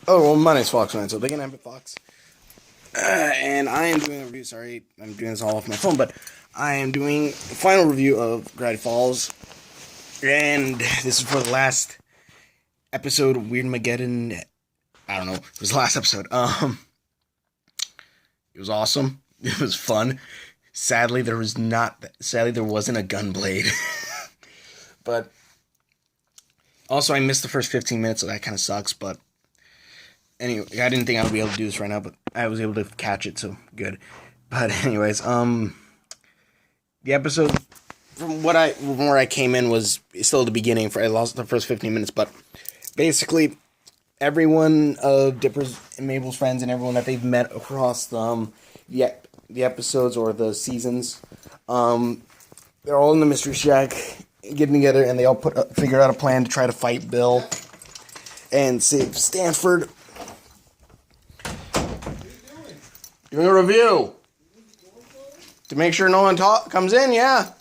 Oh, well, my name's Fox, man, so they can have it, Fox. And I am doing a review. Sorry, I'm doing this all off my phone, but I am doing a final review of Gravity Falls. And this is for the last episode of Weird Mageddon. I don't know. It was the last episode. It was awesome. It was fun. Sadly, there wasn't a gun blade. But also, I missed the first 15 minutes, so that kind of sucks, but anyway, I didn't think I would be able to do this right now, but I was able to catch it, so good. But anyways, the episode from where I came in was still at the beginning. I lost the first 15 minutes, but basically everyone of Dipper's and Mabel's friends and everyone that they've met across the episodes or the seasons, they're all in the Mystery Shack getting together, and they all figure out a plan to try to fight Bill and save Stanford. Doing a review. To make sure no one comes in, yeah.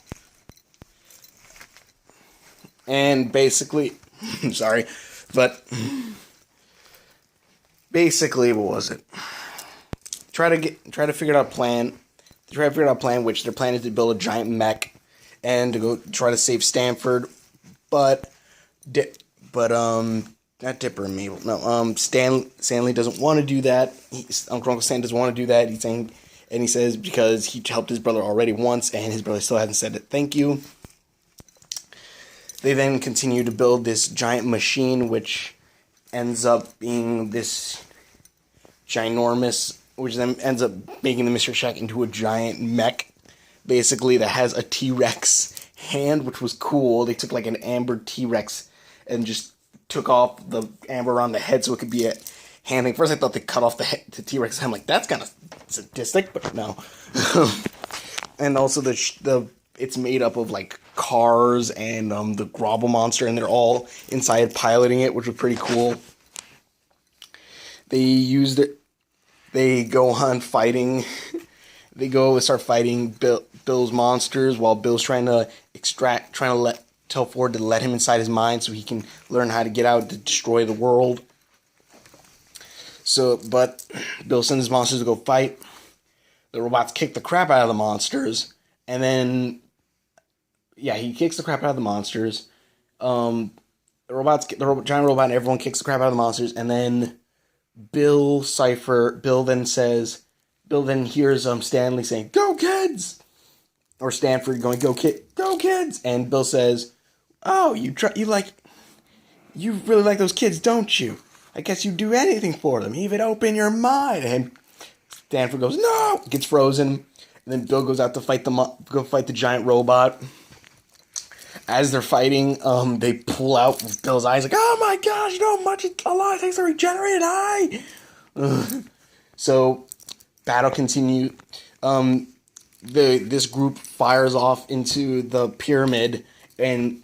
And basically, sorry, but basically, what was it? Try to figure out a plan. Which their plan is to build a giant mech and to go try to save Stanford, but not Dipper and Mabel. No, Stanley doesn't want to do that. Uncle Stan doesn't want to do that. He says because he helped his brother already once, and his brother still hasn't said it. Thank you. They then continue to build this giant machine, which ends up being this ginormous, which then ends up making the Mystery Shack into a giant mech, basically, that has a T-Rex hand, which was cool. They took like an amber T-Rex and just took off the amber around the head so it could be a hand thing. First I thought they cut off the T-Rex head. I'm like, that's kind of sadistic, but no. And also it's made up of like cars and the Grobble monster, and they're all inside piloting it, which was pretty cool. They go on fighting. They go and start fighting Bill's monsters while Bill's trying to tell Ford to let him inside his mind so he can learn how to get out to destroy the world. But Bill sends his monsters to go fight. The robots kick the crap out of the monsters, and then he kicks the crap out of the monsters. The giant robot, and everyone kicks the crap out of the monsters, and then Bill then hears Stanley saying, "Go kids!" Or Stanford going, "Go kids!" And Bill says, "Oh, you really like those kids, don't you? I guess you'd do anything for them, even open your mind." And Stanford goes, "No!" Gets frozen. And then Bill goes out to fight the giant robot. As they're fighting, they pull out Bill's eyes, like, "Oh my gosh, you know how much a lot it takes to regenerate an eye?" So, battle continues. This group fires off into the pyramid and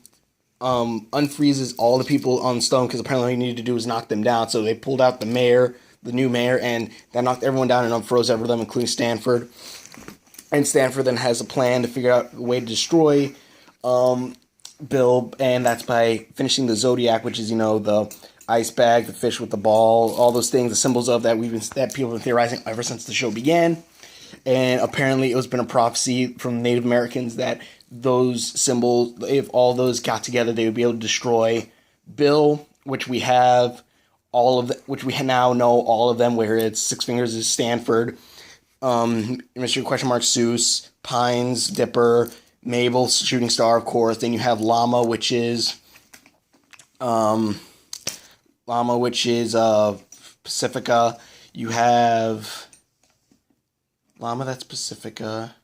unfreezes all the people on stone, because apparently all you needed to do was knock them down. So they pulled out the new mayor, and that knocked everyone down and unfroze everyone, including Stanford. And Stanford then has a plan to figure out a way to destroy Bill, and that's by finishing the Zodiac, which is, the ice bag, the fish with the ball, all those things, the symbols of that people have been theorizing ever since the show began. And apparently it's been a prophecy from Native Americans that those symbols, if all those got together, they would be able to destroy Bill, which we have which we now know all of them, where it's Six Fingers is Stanford, Mystery Question Mark Seuss, Pines, Dipper, Mabel, Shooting Star, of course. Then you have Llama, which is Pacifica. You have Llama, that's Pacifica.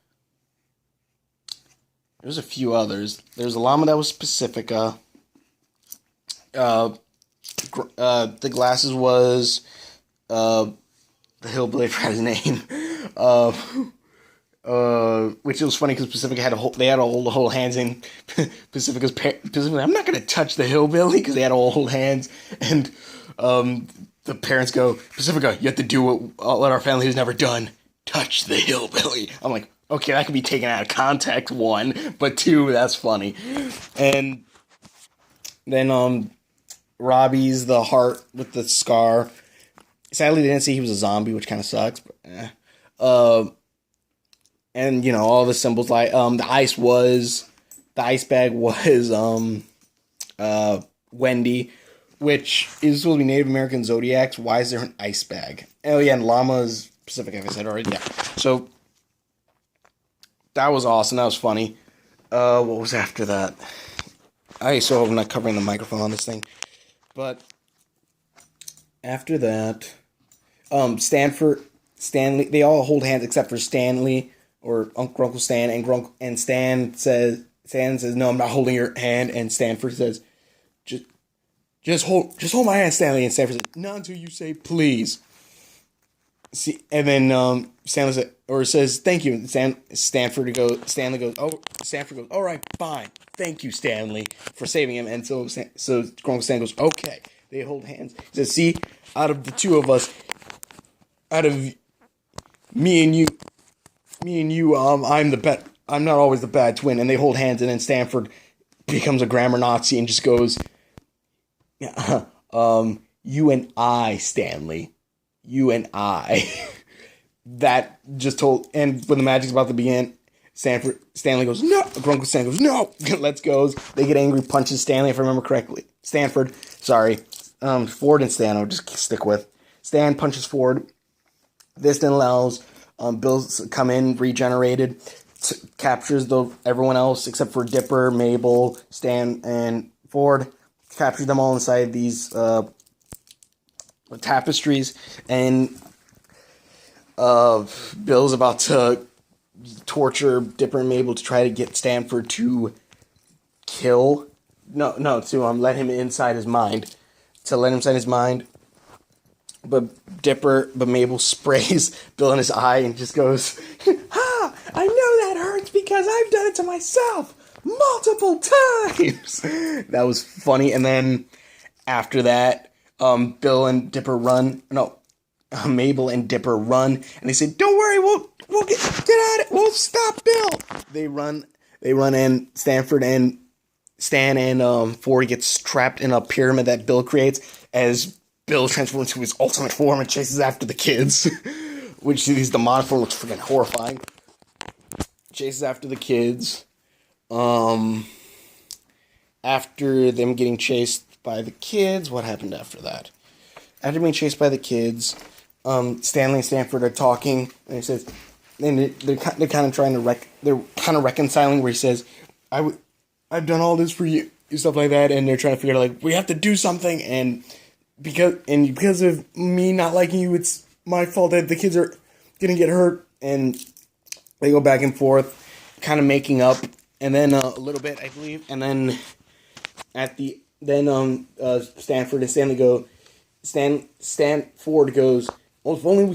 There's a few others. There's a Llama that was Pacifica. The glasses was the hillbilly, I forgot his name. Which was funny because Pacifica had to hold hands in Pacifica's I'm not gonna touch the hillbilly, because they had to hold hands, and the parents go, "Pacifica, you have to do what our family has never done. Touch the hillbilly." I'm like, okay, that could be taken out of context, one, but two, that's funny. And then Robbie's the heart with the scar. sadly, they didn't see he was a zombie, which kind of sucks. But, uh, and all the symbols like the ice bag was Wendy, which is supposed to be Native American zodiacs. Why is there an ice bag? Oh yeah, and llama is Pacific. Like I said already. Yeah. So that was awesome. That was funny. What was after that? So I'm not covering the microphone on this thing, but after that, Stanley, they all hold hands except for Stanley or Uncle Stan, and Stan says, no, I'm not holding your hand, and Stanford says, just hold my hand, Stanley, and Stanford says, not until you say please. See, and then Stanley says thank you, and Stanley goes, all right, fine, thank you, Stanley, for saving him, and so Uncle Stan goes, okay, they hold hands. He says, see, out of the two of us, out of me and you, I'm not always the bad twin, and they hold hands, and then Stanford becomes a grammar Nazi and just goes, you and I, Stanley, you and I. That just told, and when the magic's about to begin, Stanley goes, no, Uncle Stan goes, no, let's go. They get angry, punches Stanley, if I remember correctly. Ford and Stan, I'll just stick with. Stan punches Ford. This then allows Bill to come in, regenerated, captures everyone else except for Dipper, Mabel, Stan, and Ford. Captures them all inside these tapestries, and Bill's about to torture Dipper and Mabel to try to get Stanford to let him inside his mind. But Mabel sprays Bill in his eye and just goes, ha! I know that hurts because I've done it to myself multiple times. That was funny. And then after that, Mabel and Dipper run, and they say, don't worry, we'll get at it. We'll stop Bill. They run, and Stan and Ford gets trapped in a pyramid that Bill creates as Bill transforms into his ultimate form and chases after the kids, which his demonic form looks freaking horrifying. Chases after the kids. After them getting chased by the kids, what happened after that? After being chased by the kids, Stanley and Stanford are talking, and he says, and they're kind of trying to they're kind of reconciling, where he says, I've done all this for you, stuff like that, and they're trying to figure out, like, we have to do something, and because of me not liking you, it's my fault that the kids are gonna get hurt, and they go back and forth, kind of making up, and then a little bit, I believe, and then Stanford and Stanley go. Stanford goes, well, if only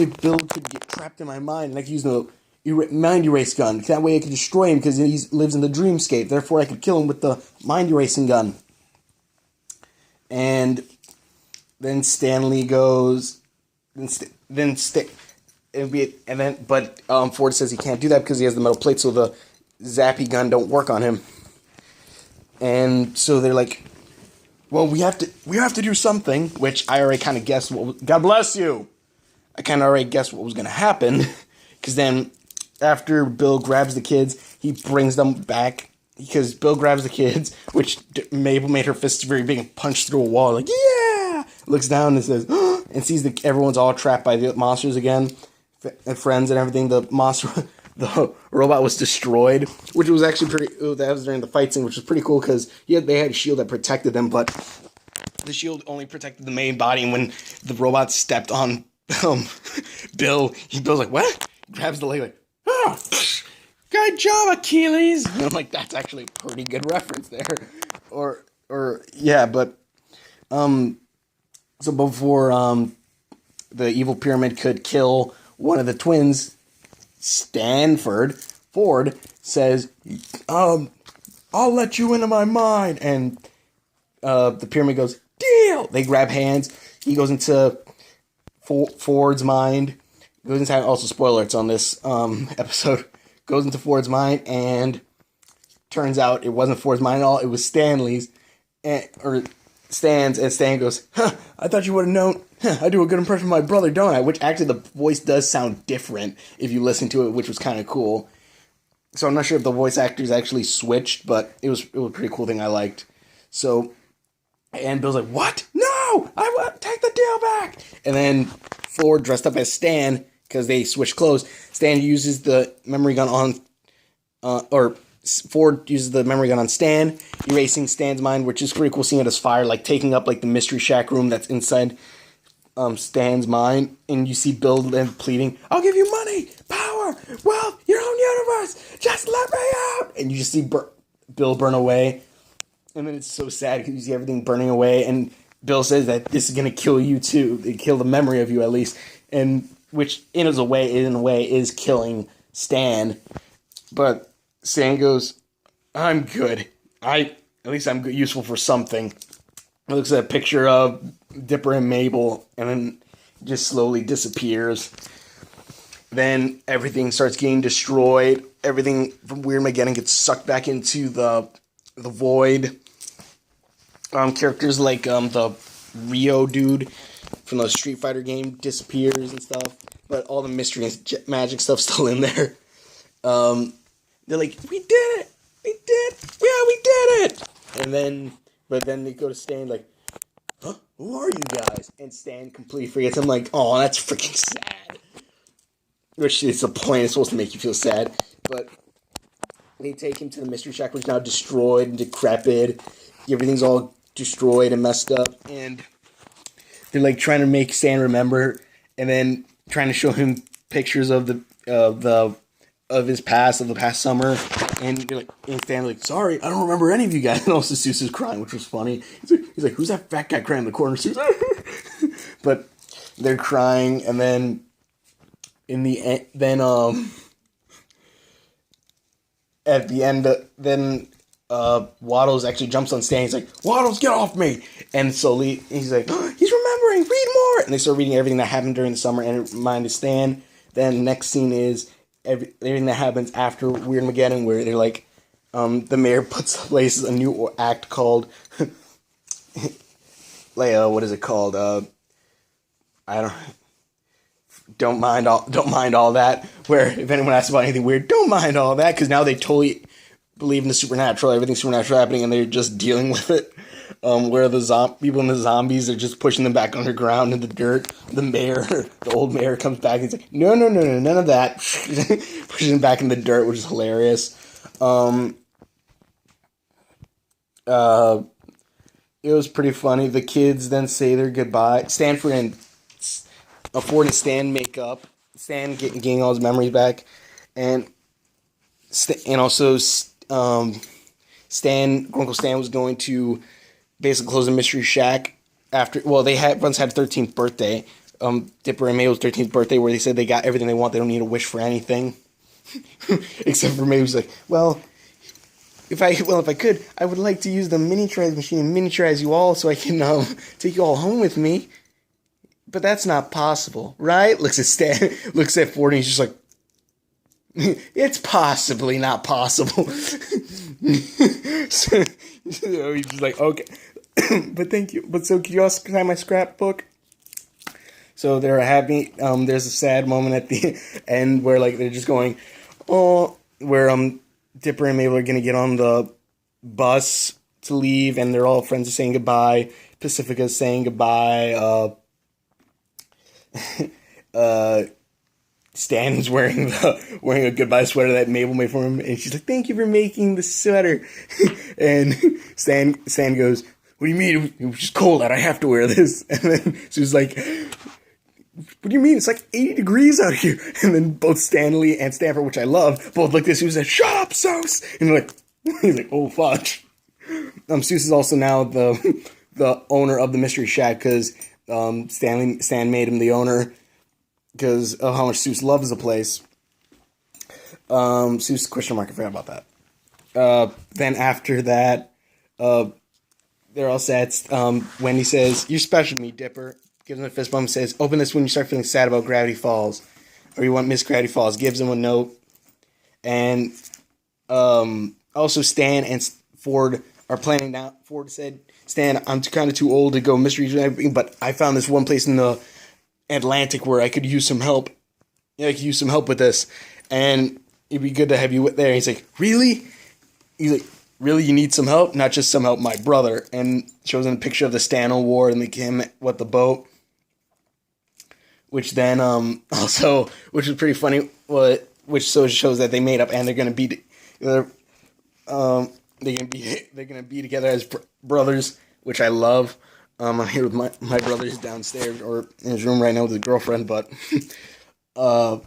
Bill could get trapped in my mind, and I could use the mind erase gun. That way I could destroy him because he lives in the dreamscape. Therefore, I could kill him with the mind erasing gun. And then Stanley goes, but Ford says he can't do that because he has the metal plate, so the zappy gun don't work on him. And so they're like, well, we have to do something, which I already kind of guessed God bless you! I kind of already guessed what was going to happen, because then, after Bill grabs the kids, he brings them back, because Bill grabs the kids, which Mabel made her fists very big and punched through a wall, like, yeah! Looks down and says, and sees everyone's all trapped by the monsters again, and friends and everything. The robot was destroyed, which was actually that was during the fight scene, which was pretty cool, because they had a shield that protected them, but the shield only protected the main body, and when the robot stepped on Bill's like, what? Grabs the leg, like, oh, good job, Achilles! And I'm like, that's actually a pretty good reference there. So before the evil pyramid could kill one of the twins, Ford says, I'll let you into my mind, and the pyramid goes, deal! They grab hands, he goes into Ford's mind, goes inside, also spoiler, it's on this episode, goes into Ford's mind, and turns out it wasn't Ford's mind at all, it was Stanley's, or Stan's, and Stan goes, huh, I thought you would have known. I do a good impression of my brother, don't I? Which actually the voice does sound different if you listen to it, which was kind of cool. So I'm not sure if the voice actors actually switched, but it was a pretty cool thing I liked. So, and Bill's like, "What? No! I want take the deal back!" And then Ford, dressed up as Stan, because they switched clothes, Stan uses the memory gun on, or Ford uses the memory gun on Stan, erasing Stan's mind, which is pretty cool seeing it as fire, like taking up like the Mystery Shack room that's inside Stan's mind, and you see Bill then pleading, "I'll give you money, power, wealth, your own universe, just let me out!" And you just see Bill burn away, and then it's so sad because you see everything burning away, and Bill says that this is going to kill you too, kill the memory of you at least, and which in a way is killing Stan, but Stan goes, "I'm good. At least I'm useful for something." It looks at a picture of Dipper and Mabel, and then just slowly disappears. Then everything starts getting destroyed. Everything from Weirdmageddon gets sucked back into the void. Characters like the Rio dude from the Street Fighter game disappears and stuff, but all the mystery and magic stuff's still in there. They're like, "We did it! We did! Yeah, we did it!" But then they go to Stan like, "Huh? Who are you guys?" And Stan completely forgets. I'm like, "Oh, that's freaking sad." Which is the point. It's supposed to make you feel sad. But they take him to the Mystery Shack, which is now destroyed and decrepit. Everything's all destroyed and messed up. And they're like trying to make Stan remember, and then trying to show him pictures of his past, of the past summer, and they're like, and Stan's like, "Sorry, I don't remember any of you guys." And also Seuss is crying, which was funny. He's like, "Who's that fat guy crying in the corner?" Seuss. But they're crying, and then in the end, at the end, Waddles actually jumps on Stan. He's like, "Waddles, get off me!" And slowly he's like, "Oh, he's remembering. Read more." And they start reading everything that happened during the summer, and it reminded Stan. Then the next scene is everything that happens after Weirdmageddon, where they're like, the mayor places a new act called, like, what is it called? I don't mind all that. Where if anyone asks about anything weird, don't mind all that, because now they totally believe in the supernatural, everything's supernatural happening, and they're just dealing with it. Where the people and the zombies are just pushing them back underground in the dirt. The old mayor comes back and he's like, no, none of that. Pushing them back in the dirt, which is hilarious. It was pretty funny. The kids then say their goodbye. Ford and Stan make up. Stan getting all his memories back, and also Uncle Stan was going to basically close the Mystery Shack after. Well, they once had 13th birthday. Dipper and Mabel's 13th birthday, where they said they got everything they want. They don't need to wish for anything, except for Mabel's like, well, if I could, I would like to use the miniaturize machine and miniaturize you all so I can take you all home with me. But that's not possible, right? Looks at Stan, looks at Ford, and he's just like, it's possibly not possible. So he's just like, okay. But thank you. But so could you also sign my scrapbook? So they're happy. There's a sad moment at the end where like they're just going, oh, where Dipper and Mabel are gonna get on the bus to leave, and they're all friends are saying goodbye. Pacifica's saying goodbye. Stan's wearing a goodbye sweater that Mabel made for him, and she's like, "Thank you for making the sweater." And Stan goes, "What do you mean? It was just cold out. I have to wear this." And then she was like, "What do you mean? It's like 80 degrees out here." And then both Stanley and Stanford, which I love, both look at this. He was like, "Shut up, Seuss!" And they're like, he's like, "Oh fudge." Seuss is also now the owner of the Mystery Shack because Stan made him the owner because of how much Seuss loves the place. Seuss question mark. I forgot about that. Then after that, they're all set. Wendy says, "You're special to me, Dipper." Gives him a fist bump and says, "Open this when you start feeling sad about Gravity Falls. Or you want Miss Gravity Falls." Gives him a note. And also Stan and Ford are planning now. Ford said Stan, I'm kind of too old to go mysteries and everything, but I found this one place in the Atlantic where I could use some help. Yeah, I could use some help with this, and it'd be good to have you there." And he's like, "Really?" He's like, "Really? You need some help? Not just some help, my brother." And shows him a picture of the Stan Award and him with the boat. Which then also, which is pretty funny, which so shows that they made up and they're gonna be, they're gonna be together as brothers, which I love. I'm here with my brother's downstairs or in his room right now with his girlfriend, but I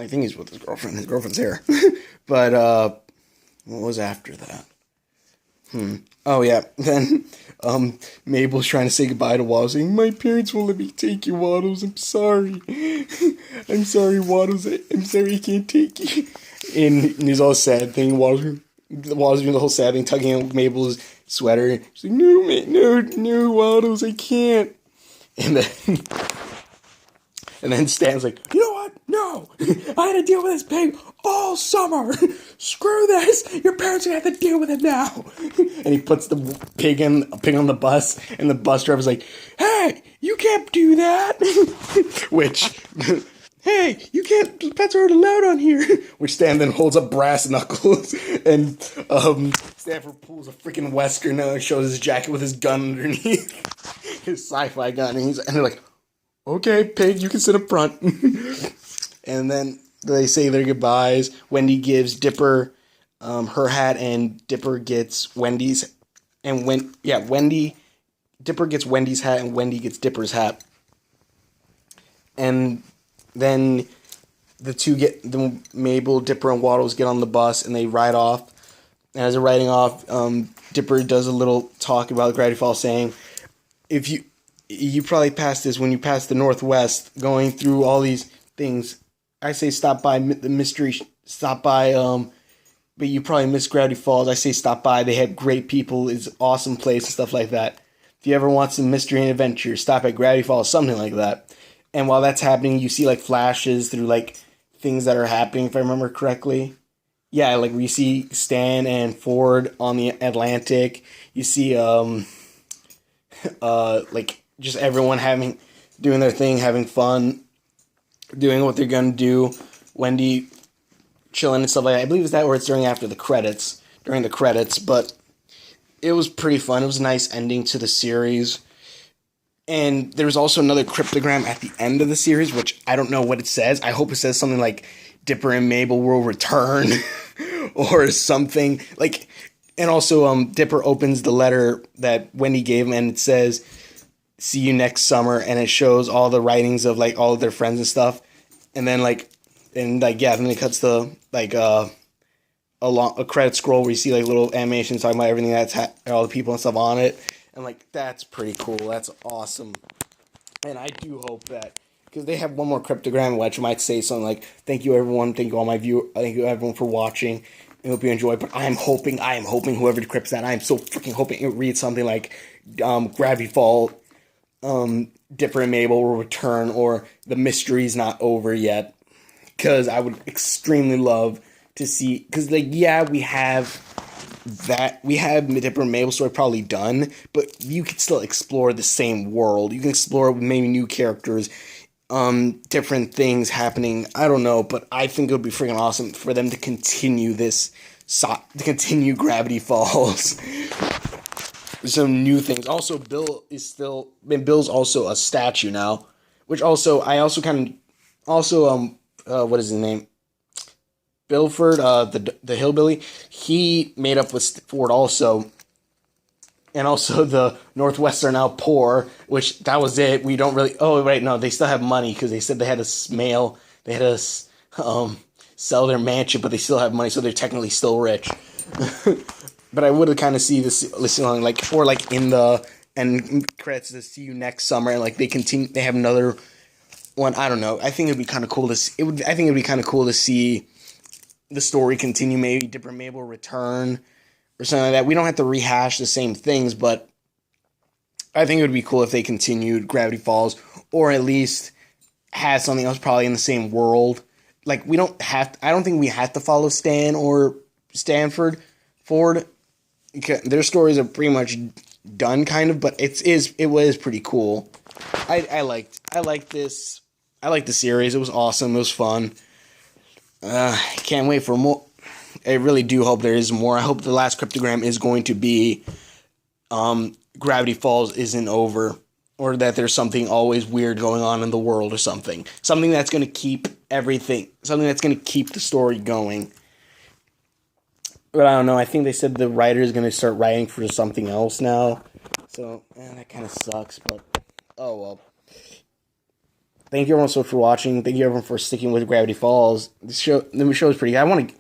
think he's with his girlfriend. His girlfriend's here, but what was after that? Oh yeah, then Mabel's trying to say goodbye to Waddles, saying, "My parents won't let me take you, Waddles. I'm sorry. I'm sorry, Waddles. I'm sorry I can't take you." And he's all sad thing. Waddles doing the whole sad thing, tugging at Mabel's sweater. She's like, "No, Waddles, I can't." And then Stan's like, "You know what? No, I had to deal with this pig all summer. Screw this. Your parents are gonna have to deal with it now." And he puts the pig on the bus, and the bus driver's like, "Hey, you can't do that." Which, "Hey, you can't. Pets aren't allowed on here." Which Stan then holds up brass knuckles, and Stanford pulls a freaking Western and shows his jacket with his gun underneath, his sci-fi gun, and they're like, "Okay, pig, you can sit up front." And then they say their goodbyes. Wendy gives Dipper her hat, and Dipper gets Wendy's. And Dipper gets Wendy's hat, and Wendy gets Dipper's hat. And then Mabel, Dipper, and Waddles get on the bus, and they ride off. And as they're riding off, Dipper does a little talk about Gravity Falls, saying, "If you probably passed this when you passed the Northwest, going through all these things. I say stop by the mystery, stop by, but you probably missed Gravity Falls. I say stop by. They have great people. It's an awesome place and stuff like that. If you ever want some mystery and adventure, stop at Gravity Falls," something like that. And while that's happening, you see like flashes through like things that are happening, if I remember correctly. Yeah, like we see Stan and Ford on the Atlantic. You see like just everyone doing their thing, having fun, doing what they're gonna do. Wendy chilling and stuff like that. I believe it's that where it's during the credits, but it was pretty fun. It was a nice ending to the series. And there was also another cryptogram at the end of the series, which I don't know what it says. I hope it says something like Dipper and Mabel will return or something. Like, and also Dipper opens the letter that Wendy gave him, and it says, "See you next summer," and it shows all the writings of like all of their friends and stuff. And then then it cuts to like a credit scroll where you see like little animations talking about everything that's all the people and stuff on it. And like, that's pretty cool. That's awesome. And I do hope that, because they have one more cryptogram which might say something like, "Thank you everyone, thank you all my viewers, thank you everyone for watching. I hope you enjoyed." But I am hoping whoever decrypts that, I am so freaking hoping it reads something like Gravity Fall, Dipper and Mabel will return, or the mystery's not over yet. Because I would extremely love to see, because like, yeah, we have Dipper and Mabel story probably done, but you could still explore the same world. You can explore maybe new characters, different things happening. I don't know, but I think it would be freaking awesome for them to continue Gravity Falls. Some new things. Also, Bill's also a statue now, which also, what is his name? Bilford, the hillbilly, he made up with Ford also. And also the Northwest are now poor, which that was it. We don't really, oh, right, no, they still have money because they said they had to sell their mansion, but they still have money, so they're technically still rich. But I would have kind of see this listening like, or like in the end credits to "See you next summer," and like they have another one. I don't know. I think it'd be kind of cool to see the story continue. Maybe Dipper and Mabel return or something like that. We don't have to rehash the same things, but I think it would be cool if they continued Gravity Falls, or at least had something else probably in the same world. Like, I don't think we have to follow Stan or Stanford Ford. their stories are pretty much done, kind of, but it was pretty cool. I liked this. I liked the series. It was awesome. It was fun. I can't wait for more. I really do hope there is more. I hope the last cryptogram is going to be Gravity Falls isn't over, or that there's something always weird going on in the world or something. Something that's going to keep something that's going to keep the story going. But I don't know. I think they said the writer is going to start writing for something else now. So, that kind of sucks, but oh well. Thank you everyone so much for watching. Thank you everyone for sticking with Gravity Falls. The show is pretty good.